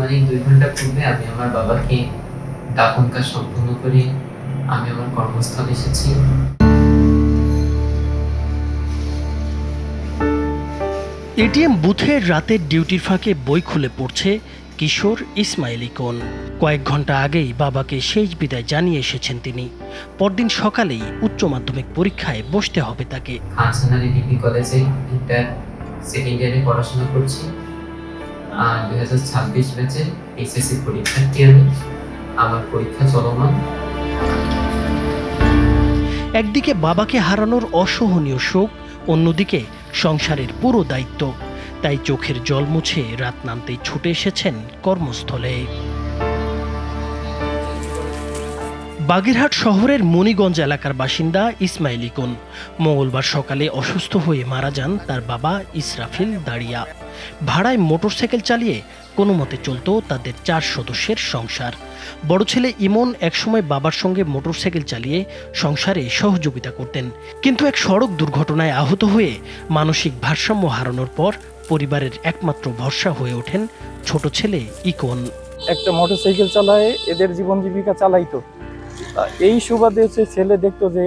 আনুমানিক 2 ঘন্টা পূর্বে আমি আমার বাবাকে দাফন কাজ সম্পন্ন করে আমি আমার কর্মস্থলে এসেছি। এটিএম বুথে রাতের ডিউটির ফাঁকে বই খুলে পড়ছে কিশোর ইসমাইল ইকন। কয়েক ঘন্টা আগেই বাবাকে শেষ বিদায় জানিয়ে এসেছেন তিনি। পরদিন সকালেই উচ্চ মাধ্যমিক পরীক্ষায় বসতে হবে তাকে। খানসানারি ডিগ্রি কলেজে ইন্টার সেকেন্ড ইয়ারে পড়াশোনা করছি। 2026 ব্যাচে এসএসসি পরীক্ষার্থী আমি। আমার পরীক্ষা চলমান। একদিকে বাবাকে হারানোর অসহনীয় শোক, অন্যদিকে সংসারের পুরো দায়িত্ব। তাই চোখের জল মুছে রাত নামতেই ছুটে এসেছেন কর্মস্থলে। বাগেরহাট শহরের মণিগঞ্জ এলাকার বাসিন্দা ইসমাইল ইকন। মঙ্গলবার সকালে অসুস্থ হয়ে মারা যান তার বাবা ইসরাফিল দাঁড়িয়া। ভাড়ায় মোটরসাইকেল চালিয়ে কোনো মতে চলত তাদের 4 সদস্যের সংসার। বড় ছেলে ইমন একসময় বাবার সঙ্গে মোটরসাইকেল চালিয়ে সংসারে সহযোগিতা করতেন, কিন্তু এক সড়ক দুর্ঘটনায় আহত হয়ে মানসিক ভারসাম্য হারানোর পর পরিবারের একমাত্র ভরসা হয়ে ওঠেন ছোট ছেলে ইকন। একটা মোটরসাইকেল চালায় এদের জীবন জীবিকা চালাইতো। এই সুবাদে হচ্ছে ছেলে দেখতো যে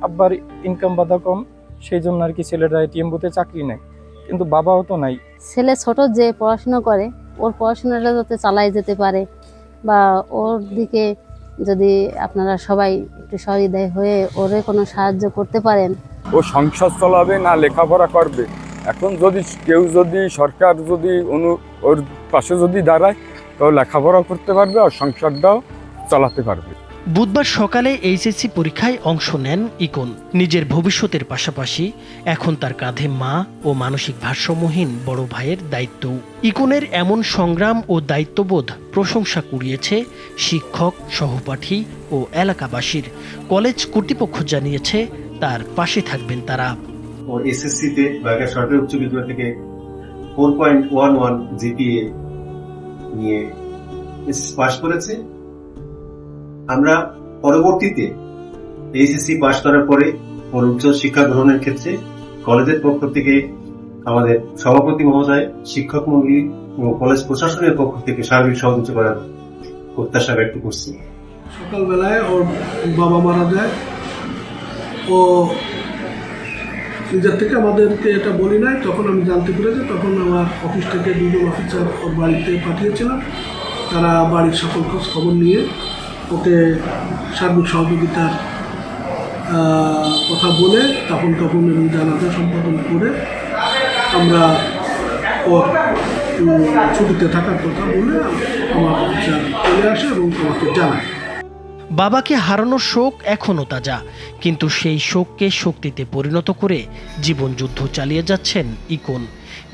আব্বার ইনকাম বাধা কম, সেই জন্য আর কি ছেলেরা এটিএম বুথে চাকরি নেয়, কিন্তু বাবাও তো নাই। ছেলে ছোট যে পড়াশোনা করে, ওর পড়াশোনাটা যাতে চালাই যেতে পারে বা ওর দিকে যদি আপনারা সবাই একটু সহৃদয় হয়ে ওরে কোনো সাহায্য করতে পারেন। ও সংসার চালাবে না লেখাপড়া করবে। এখন যদি কেউ যদি সরকার যদি ওর পাশে যদি দাঁড়ায়, তো লেখাপড়া করতে পারবে আর সংসারটাও চালাতে পারবে। বুধবার সকালে এইচএসসি পরীক্ষায় অংশ নেন ইকন। নিজের ভবিষ্যতের পাশাপাশি এখন তার কাঁধে মা ও মানসিক ভারসাম্যহীন বড় ভাইয়ের দায়িত্ব। ইকনের এমন সংগ্রাম ও দায়িত্ববোধ প্রশংসা কুড়িয়েছে শিক্ষক, সহপাঠী ও এলাকাবাসীর। কলেজ কর্তৃপক্ষ জানিয়েছে তার পাশে থাকবেন তারা। ও এসএসসিতে বাগেরহাট সরকারি উচ্চ বিদ্যালয় থেকে 4.11 জিপিএ নিয়ে এসএসসি পাস করেছে। আমরা পরবর্তীতে এইচএসসি পাস করার পরে ওর উচ্চ শিক্ষা গ্রহণের ক্ষেত্রে কলেজের পক্ষ থেকে আমাদের সভাপতি মহোদয়, শিক্ষক মন্ডলী এবং কলেজ প্রশাসনের পক্ষ থেকে সার্বিক সহযোগিতা করার প্রত্যাশা ব্যক্ত করছি। সকালবেলায় ওর বাবা মারা যায়। ও নিজের থেকে আমাদেরকে এটা বলি নাই, তখন আমি জানতে পেরেছি। তখন আমার অফিস থেকে 2 জন অফিসার ওর বাড়িতে পাঠিয়েছিলাম। তারা বাড়ির সকল খোঁজ খবর নিয়ে ওকে সার্বিক সহযোগিতার কথা বলে তখন এবং জানাজা সম্পাদন করে আমরা ওর ছুটিতে থাকার কথা বলে আমার অফিসার চলে আসে এবং আমাকে জানায়। বাবাকে হারানোর শোক এখনও তাজা, কিন্তু সেই শোককে শক্তিতে পরিণত করে জীবনযুদ্ধ চালিয়ে যাচ্ছেন ইকন।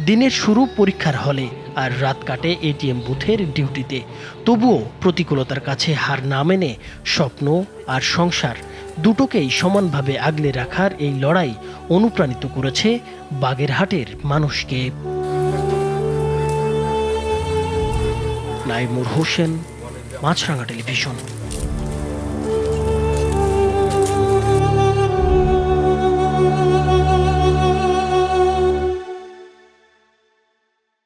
দিনের শুরু পরীক্ষার হলে, আর রাত কাটে এটিএম বুথের ডিউটিতে। তবুও প্রতিকূলতার কাছে হার না মেনে স্বপ্ন আর সংসার দুটোকেই সমানভাবে আগলে রাখার এই লড়াই অনুপ্রাণিত করেছে বাগেরহাটের মানুষকে। নাইমুর হোসেন, মাছরাঙা টেলিভিশন।